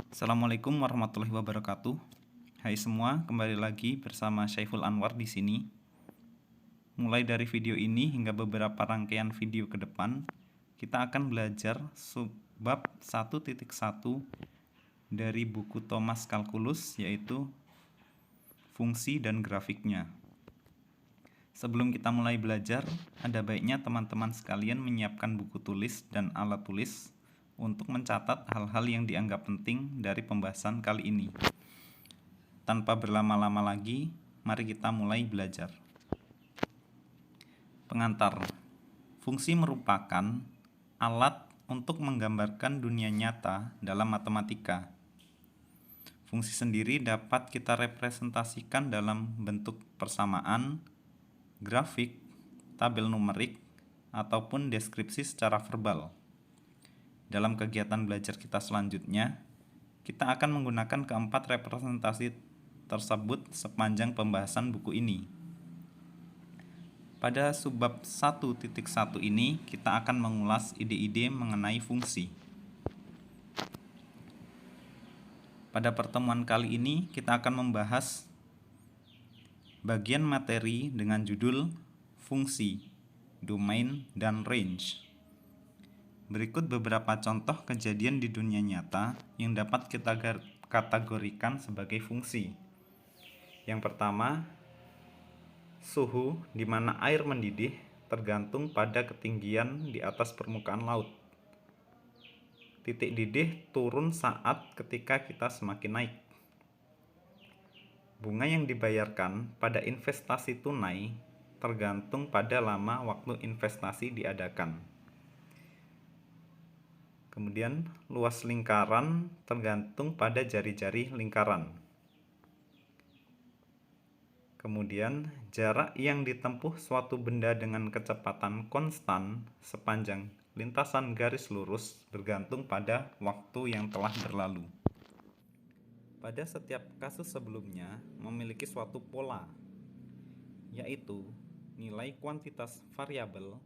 Assalamualaikum warahmatullahi wabarakatuh. Hai semua, kembali lagi bersama Syaiful Anwar di sini. Mulai dari video ini hingga beberapa rangkaian video ke depan, kita akan belajar bab 1.1 dari buku Thomas Calculus, yaitu fungsi dan grafiknya. Sebelum kita mulai belajar, ada baiknya teman-teman sekalian menyiapkan buku tulis dan alat tulis untuk mencatat hal-hal yang dianggap penting dari pembahasan kali ini. Tanpa berlama-lama lagi, mari kita mulai belajar. Pengantar. Fungsi merupakan alat untuk menggambarkan dunia nyata dalam matematika. Fungsi sendiri dapat kita representasikan dalam bentuk persamaan, grafik, tabel numerik, ataupun deskripsi secara verbal. Dalam kegiatan belajar kita selanjutnya, kita akan menggunakan keempat representasi tersebut sepanjang pembahasan buku ini. Pada subbab 1.1 ini, kita akan mengulas ide-ide mengenai fungsi. Pada pertemuan kali ini, kita akan membahas bagian materi dengan judul fungsi, domain, dan range. Berikut beberapa contoh kejadian di dunia nyata yang dapat kita kategorikan sebagai fungsi. Yang pertama, suhu di mana air mendidih tergantung pada ketinggian di atas permukaan laut. Titik didih turun saat ketika kita semakin naik. Bunga yang dibayarkan pada investasi tunai tergantung pada lama waktu investasi diadakan. Kemudian, luas lingkaran tergantung pada jari-jari lingkaran. Kemudian, jarak yang ditempuh suatu benda dengan kecepatan konstan sepanjang lintasan garis lurus bergantung pada waktu yang telah berlalu. Pada setiap kasus sebelumnya memiliki suatu pola, yaitu nilai kuantitas variabel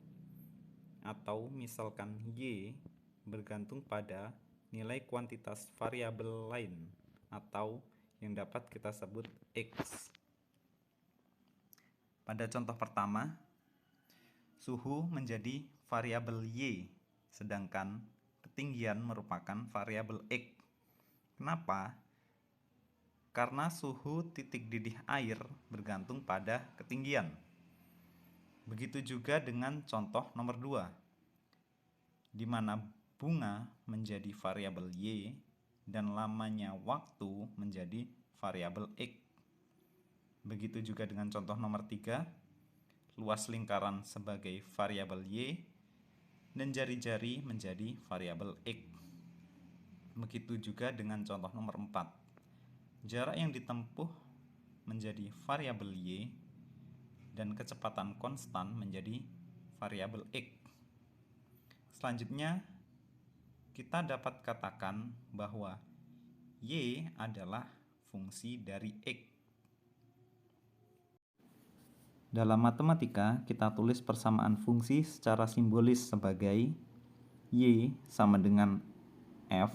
atau misalkan Y bergantung pada nilai kuantitas variabel lain atau yang dapat kita sebut X. Pada contoh pertama, suhu menjadi variabel Y, sedangkan ketinggian merupakan variabel X. Kenapa? Karena suhu titik didih air bergantung pada ketinggian. Begitu juga dengan contoh nomor 2, di mana bunga menjadi variabel Y dan lamanya waktu menjadi variabel X. Begitu juga dengan contoh nomor 3, luas lingkaran sebagai variabel Y dan jari-jari menjadi variabel X. Begitu juga dengan contoh nomor 4, jarak yang ditempuh menjadi variabel Y dan kecepatan konstan menjadi variabel X. Selanjutnya, kita dapat katakan bahwa Y adalah fungsi dari X. Dalam matematika, kita tulis persamaan fungsi secara simbolis sebagai Y sama dengan F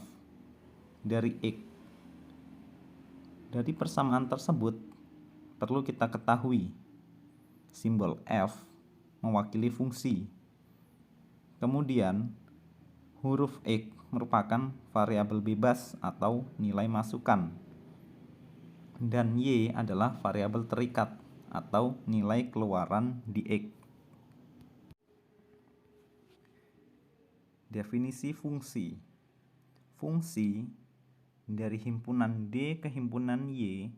dari X. Dari persamaan tersebut, perlu kita ketahui simbol F mewakili fungsi. Kemudian, huruf X merupakan variabel bebas atau nilai masukan, dan Y adalah variabel terikat atau nilai keluaran di X. Definisi fungsi. Fungsi dari himpunan D ke himpunan Y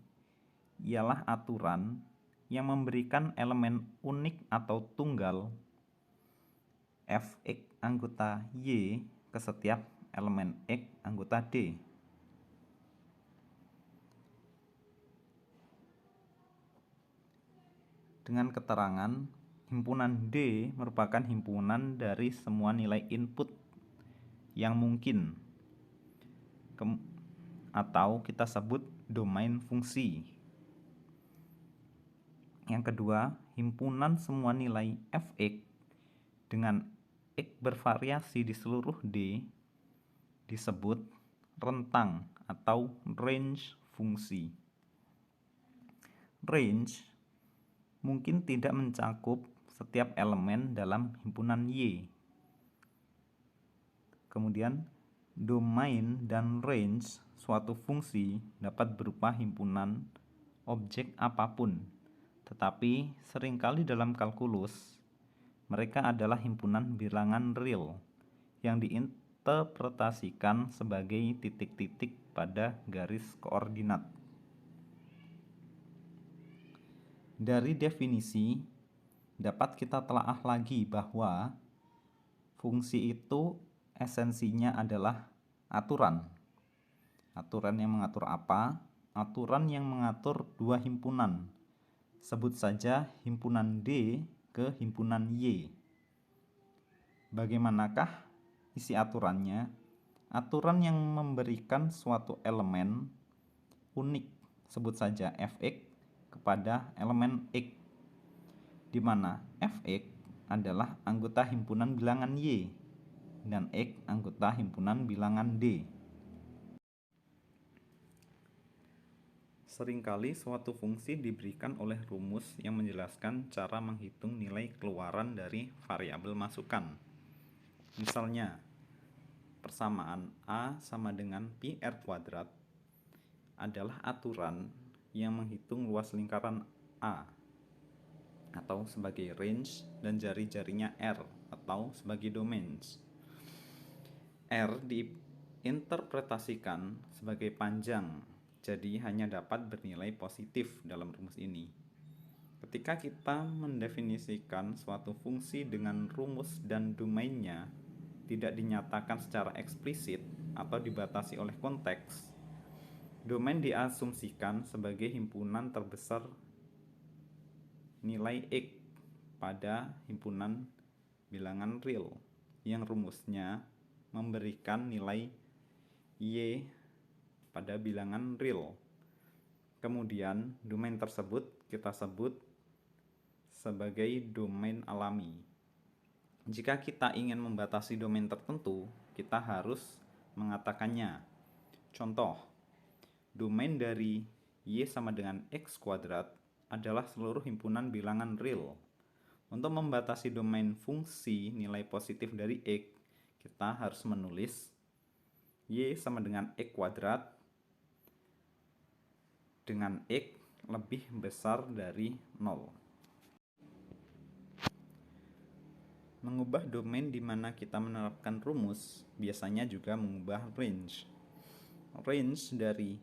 ialah aturan yang memberikan elemen unik atau tunggal Fx anggota Y ke setiap elemen X anggota D. Dengan keterangan, himpunan D merupakan himpunan dari semua nilai input yang mungkin, atau kita sebut domain fungsi. Yang kedua, himpunan semua nilai Fx dengan X bervariasi di seluruh D disebut rentang atau range fungsi. Range mungkin tidak mencakup setiap elemen dalam himpunan Y. Kemudian, domain dan range suatu fungsi dapat berupa himpunan objek apapun, tetapi seringkali dalam kalkulus mereka adalah himpunan bilangan real yang diinterpretasikan sebagai titik-titik pada garis koordinat. Dari definisi, dapat kita telaah lagi bahwa fungsi itu esensinya adalah aturan. Aturan yang mengatur apa? Aturan yang mengatur dua himpunan. Sebut saja himpunan D ke himpunan Y. Bagaimanakah isi aturannya? Aturan yang memberikan suatu elemen unik, sebut saja Fx, kepada elemen X, di mana Fx adalah anggota himpunan bilangan Y dan X anggota himpunan bilangan D. Seringkali suatu fungsi diberikan oleh rumus yang menjelaskan cara menghitung nilai keluaran dari variabel masukan. Misalnya, persamaan A sama dengan pi R kuadrat adalah aturan yang menghitung luas lingkaran A atau sebagai range dan jari-jarinya R atau sebagai domains. R diinterpretasikan sebagai panjang, jadi hanya dapat bernilai positif dalam rumus ini. Ketika kita mendefinisikan suatu fungsi dengan rumus dan domainnya tidak dinyatakan secara eksplisit atau dibatasi oleh konteks, domain diasumsikan sebagai himpunan terbesar nilai X pada himpunan bilangan real yang rumusnya memberikan nilai Y pada bilangan real. Kemudian domain tersebut kita sebut sebagai domain alami. Jika kita ingin membatasi domain tertentu, kita harus mengatakannya. Contoh, domain dari Y sama dengan X kuadrat adalah seluruh himpunan bilangan real. Untuk membatasi domain fungsi nilai positif dari X, kita harus menulis Y sama dengan X kuadrat dengan X lebih besar dari 0. Mengubah domain di mana kita menerapkan rumus biasanya juga mengubah range. Range dari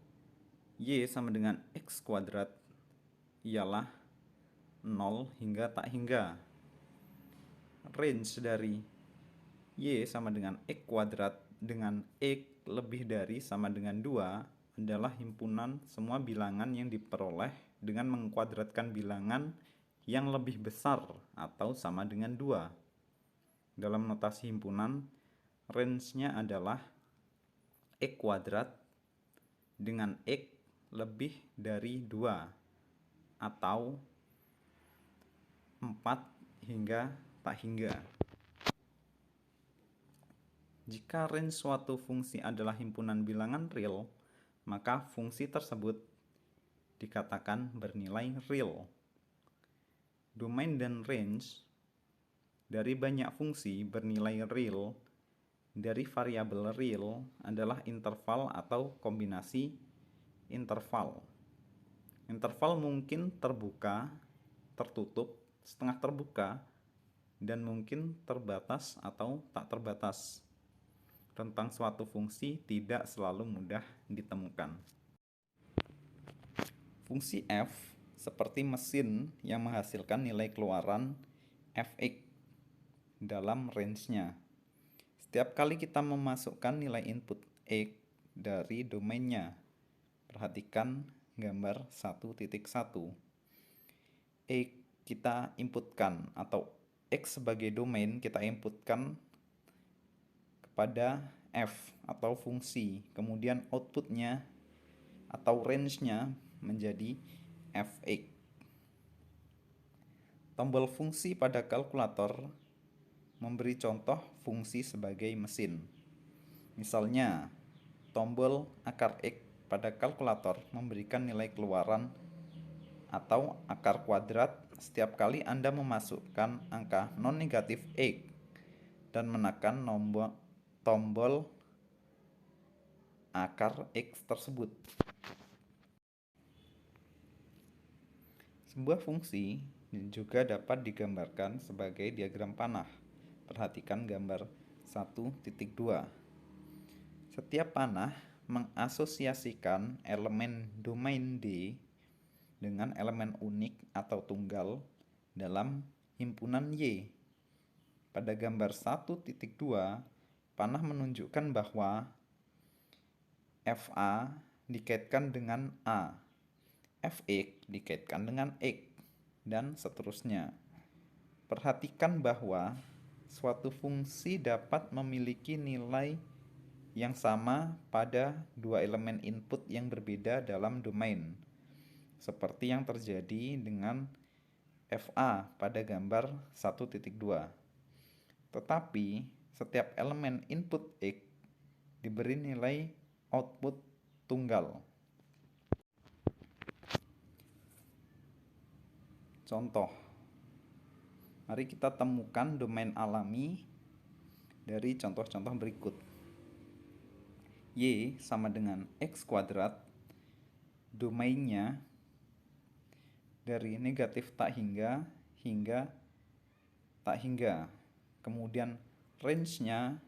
Y sama dengan X kuadrat ialah 0 hingga tak hingga. Range dari Y sama dengan X kuadrat dengan X lebih dari sama dengan 2 adalah himpunan semua bilangan yang diperoleh dengan mengkuadratkan bilangan yang lebih besar atau sama dengan 2. Dalam notasi himpunan, range-nya adalah X kuadrat dengan X lebih dari 2 atau 4 hingga tak hingga. Jika range suatu fungsi adalah himpunan bilangan real, maka fungsi tersebut dikatakan bernilai real. Domain dan range dari banyak fungsi bernilai real dari variabel real adalah interval atau kombinasi interval. Interval mungkin terbuka, tertutup, setengah terbuka, dan mungkin terbatas atau tak terbatas. Rentang suatu fungsi tidak selalu mudah ditemukan. Fungsi f seperti mesin yang menghasilkan nilai keluaran Fx dalam range-nya. Setiap kali kita memasukkan nilai input X dari domainnya, perhatikan gambar 1.1. X kita inputkan atau X sebagai domain kita inputkan kepada F atau fungsi, kemudian outputnya atau range-nya menjadi Fx. Tombol fungsi pada kalkulator memberi contoh fungsi sebagai mesin. Misalnya, tombol akar X pada kalkulator memberikan nilai keluaran atau akar kuadrat setiap kali Anda memasukkan angka non-negatif X dan menekan tombol akar X tersebut. Sebuah fungsi juga dapat digambarkan sebagai diagram panah. Perhatikan gambar 1.2. Setiap panah mengasosiasikan elemen domain D dengan elemen unik atau tunggal dalam himpunan Y. Pada gambar 1.2, panah menunjukkan bahwa FA dikaitkan dengan A, Fx dikaitkan dengan X, dan seterusnya. Perhatikan bahwa suatu fungsi dapat memiliki nilai yang sama pada dua elemen input yang berbeda dalam domain, seperti yang terjadi dengan FA pada gambar 1.2. Tetapi setiap elemen input X diberi nilai output tunggal. Contoh, mari kita temukan domain alami dari contoh-contoh berikut. Y sama dengan X kuadrat, domainnya dari negatif tak hingga tak hingga. Kemudian range-nya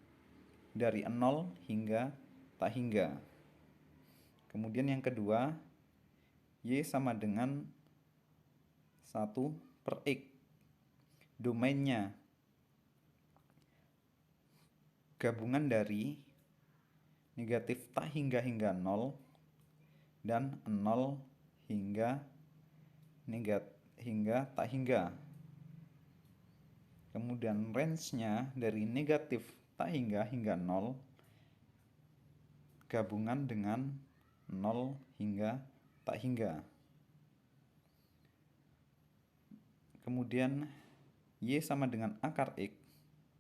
dari 0 hingga tak hingga. Kemudian yang kedua, Y sama dengan 1/X. Domainnya gabungan dari negatif tak hingga 0 dan 0 hingga tak hingga. Kemudian range-nya dari negatif tak hingga 0 gabungan dengan 0 hingga tak hingga. Kemudian Y sama dengan akar X,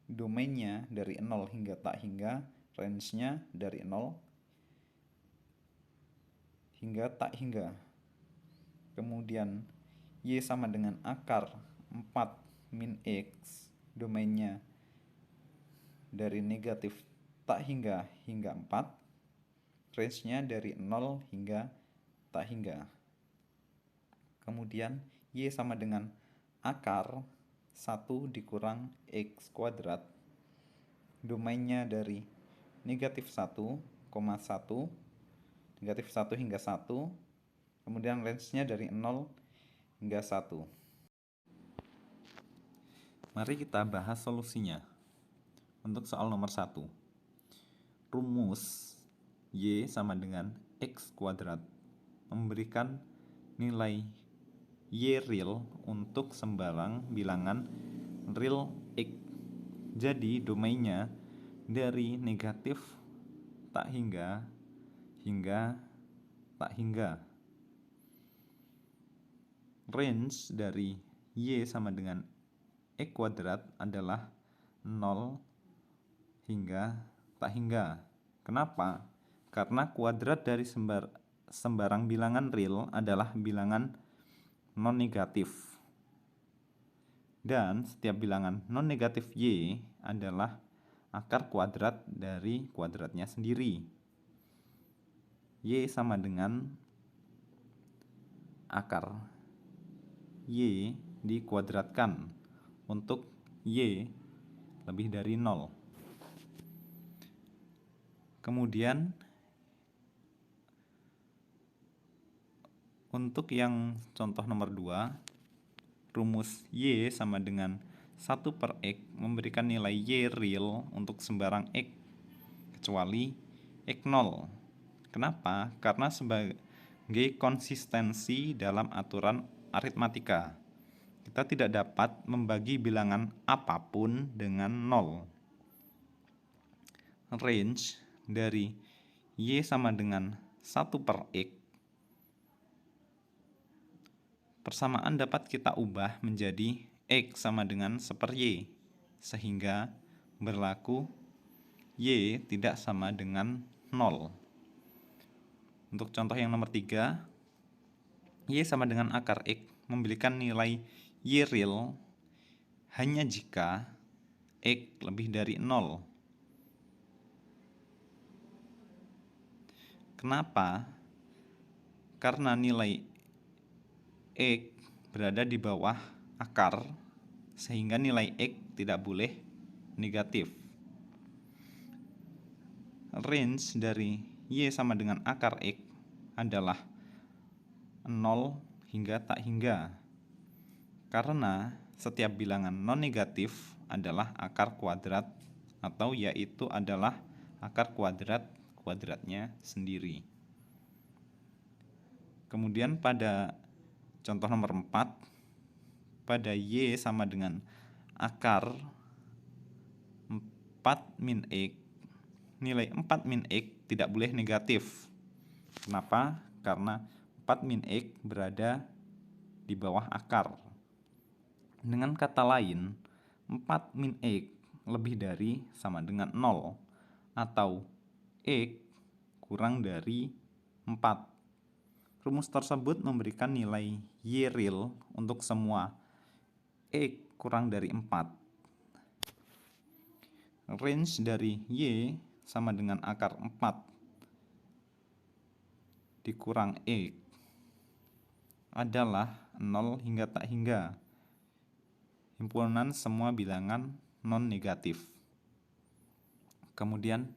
domainnya dari 0 hingga tak hingga, range-nya dari 0 hingga tak hingga. Kemudian Y sama dengan akar 4 min X, domainnya dari negatif tak hingga 4, range-nya dari 0 hingga tak hingga. Kemudian Y sama dengan akar 1 dikurang X kuadrat, domainnya dari negatif 1, negatif 1 hingga 1, kemudian range-nya dari 0 hingga 1. Mari kita bahas solusinya. Untuk soal nomor 1, rumus Y sama dengan X kuadrat memberikan nilai Y real untuk sembarang bilangan real X. Jadi domainnya dari negatif tak hingga tak hingga. Range dari Y sama dengan X kuadrat adalah 0 hingga tak hingga. Kenapa? Karena kuadrat dari sembarang bilangan real adalah bilangan non-negatif. Dan setiap bilangan non-negatif Y adalah akar kuadrat dari kuadratnya sendiri. Y sama dengan akar Y dikuadratkan untuk Y lebih dari 0. Kemudian untuk yang contoh nomor 2, rumus Y sama dengan 1/X memberikan nilai Y real untuk sembarang X kecuali X 0. Kenapa? Karena sebagai konsistensi dalam aturan aritmatika, kita tidak dapat membagi bilangan apapun dengan 0. Range dari Y sama dengan 1/X, persamaan dapat kita ubah menjadi X sama dengan 1/Y, sehingga berlaku Y tidak sama dengan 0. Untuk contoh yang nomor 3, Y sama dengan akar X memberikan nilai Y real hanya jika X lebih dari 0. Kenapa? Karena nilai X berada di bawah akar, sehingga nilai X tidak boleh negatif. Range dari Y sama dengan akar X adalah 0 hingga tak hingga, karena setiap bilangan non-negatif adalah akar kuadrat, atau yaitu adalah akar kuadratnya sendiri. Kemudian pada contoh nomor 4, pada Y sama dengan akar 4 min X, nilai 4 min X tidak boleh negatif. Kenapa? Karena 4 min X berada di bawah akar. Dengan kata lain, 4 min X lebih dari sama dengan 0, atau X kurang dari 4. Rumus tersebut memberikan nilai Y real untuk semua X kurang dari 4. Range dari Y sama dengan akar 4 dikurang X adalah 0 hingga tak hingga, himpunan semua bilangan non-negatif. Kemudian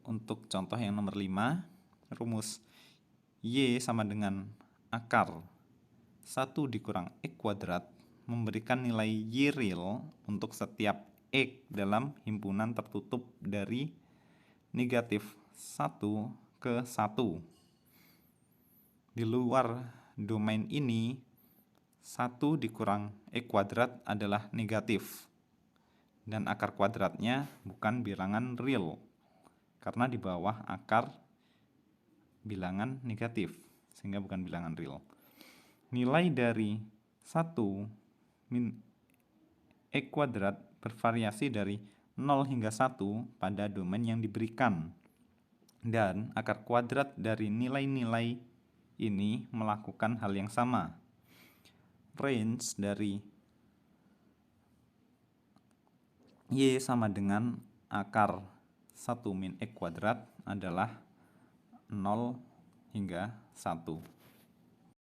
untuk contoh yang nomor 5, rumus Y sama dengan akar 1 dikurang X kuadrat memberikan nilai Y real untuk setiap X dalam himpunan tertutup dari negatif 1 ke 1. Di luar domain ini, 1 dikurang X kuadrat adalah negatif, dan akar kuadratnya bukan bilangan real, karena di bawah akar bilangan negatif, sehingga bukan bilangan real. Nilai dari 1 min X kuadrat bervariasi dari 0 hingga 1 pada domain yang diberikan, dan akar kuadrat dari nilai-nilai ini melakukan hal yang sama. Range dari Y sama dengan akar 1 min X kuadrat adalah 0 hingga 1.